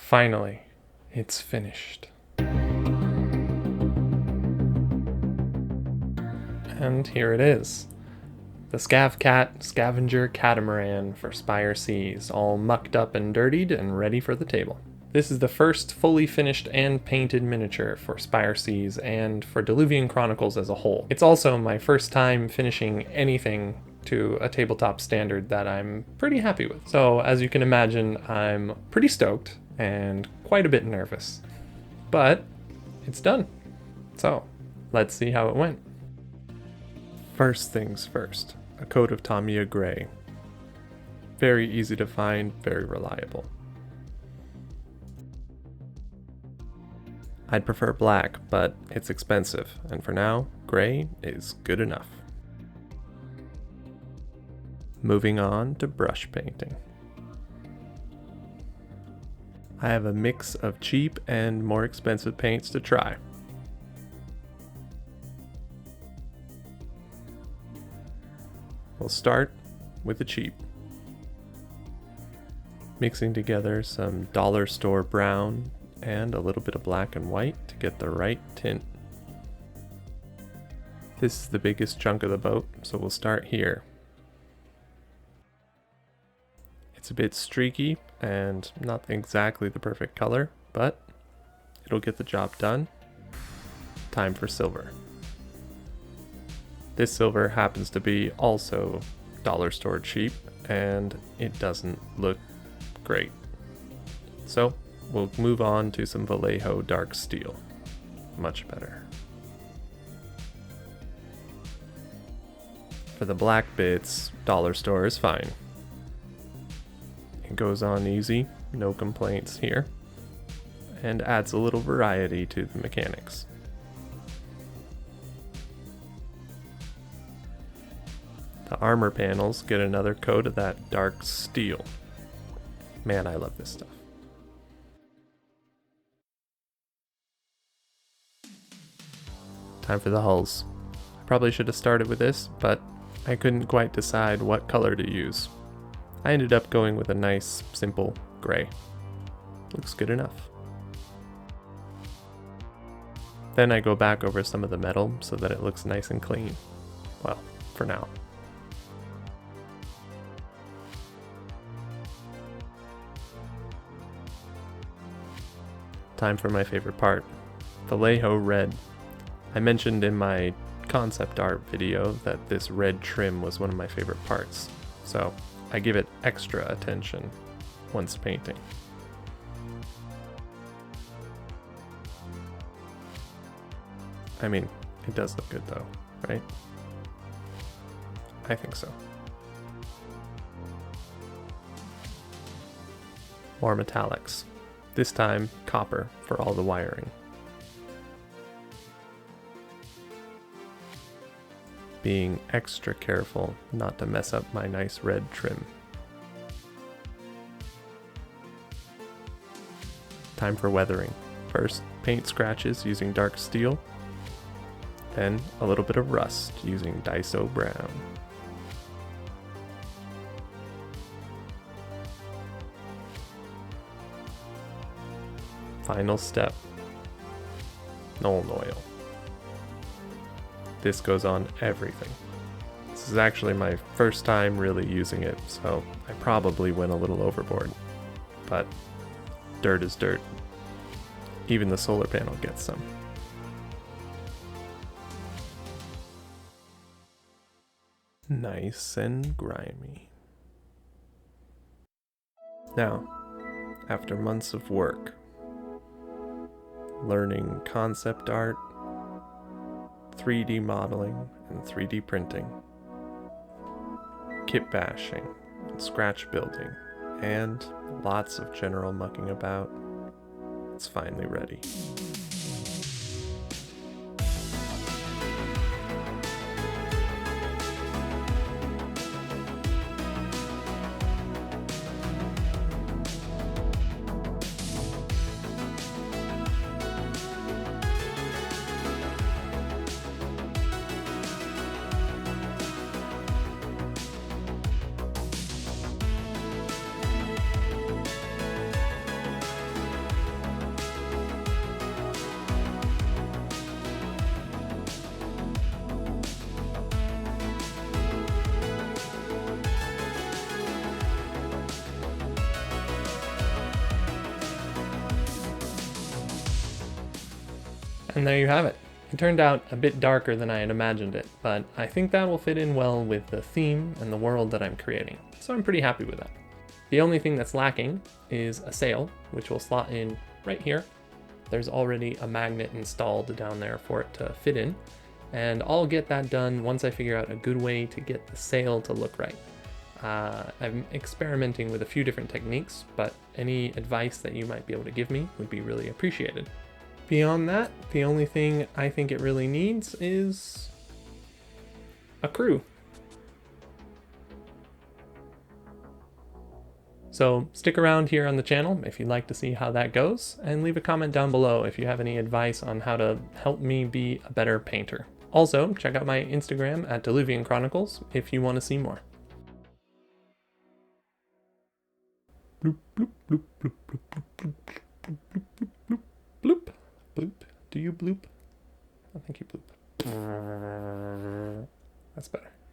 Finally, it's finished. And here it is. The Scav Cat Scavenger Catamaran for Spire Seas, all mucked up and dirtied and ready for the table. This is the first fully finished and painted miniature for Spire Seas and for Diluvian Chronicles as a whole. It's also my first time finishing anything to a tabletop standard that I'm pretty happy with. So as you can imagine, I'm pretty stoked and quite a bit nervous. But it's done. So let's see how it went. First things first, a coat of Tamiya Gray. Very easy to find, very reliable. I'd prefer black, but it's expensive, and for now, gray is good enough. Moving on to brush painting. I have a mix of cheap and more expensive paints to try. We'll start with the cheap. Mixing together some dollar store brown and a little bit of black and white to get the right tint. This is the biggest chunk of the boat, so we'll start here. It's a bit streaky and not exactly the perfect color, but it'll get the job done. Time for silver. This silver happens to be also dollar store cheap, and it doesn't look great. So we'll move on to some Vallejo dark steel. Much better. For the black bits, dollar store is fine. It goes on easy, no complaints here, and adds a little variety to the mechanics. The armor panels get another coat of that dark steel. Man, I love this stuff. Time for the hulls. I probably should have started with this, but I couldn't quite decide what color to use. I ended up going with a nice, simple gray. Looks good enough. Then I go back over some of the metal so that it looks nice and clean. Well, for now. Time for my favorite part, Vallejo red. I mentioned in my concept art video that this red trim was one of my favorite parts, so I give it extra attention once painting. I mean, it does look good though, right? I think so. More metallics. This time, copper for all the wiring. Being extra careful not to mess up my nice red trim. Time for weathering. First, paint scratches using dark steel, then a little bit of rust using Daiso brown. Final step, Nuln oil. This goes on everything. This is actually my first time really using it, so I probably went a little overboard. But dirt is dirt. Even the solar panel gets some. Nice and grimy. Now, after months of work, learning concept art, 3D modeling, and 3D printing, kitbashing and scratch building, and lots of general mucking about, it's finally ready. And there you have it. It turned out a bit darker than I had imagined it, but I think that will fit in well with the theme and the world that I'm creating, so I'm pretty happy with that. The only thing that's lacking is a sail, which will slot in right here. There's already a magnet installed down there for it to fit in, and I'll get that done once I figure out a good way to get the sail to look right. I'm experimenting with a few different techniques, but any advice that you might be able to give me would be really appreciated. Beyond that, the only thing I think it really needs is a crew. So stick around here on the channel if you'd like to see how that goes, and leave a comment down below if you have any advice on how to help me be a better painter. Also, check out my Instagram at Diluvian Chronicles if you want to see more. Bloop, bloop, bloop, bloop, bloop, bloop, bloop, bloop, bloop, bloop, bloop, bloop. Do you bloop? I think you bloop. That's better.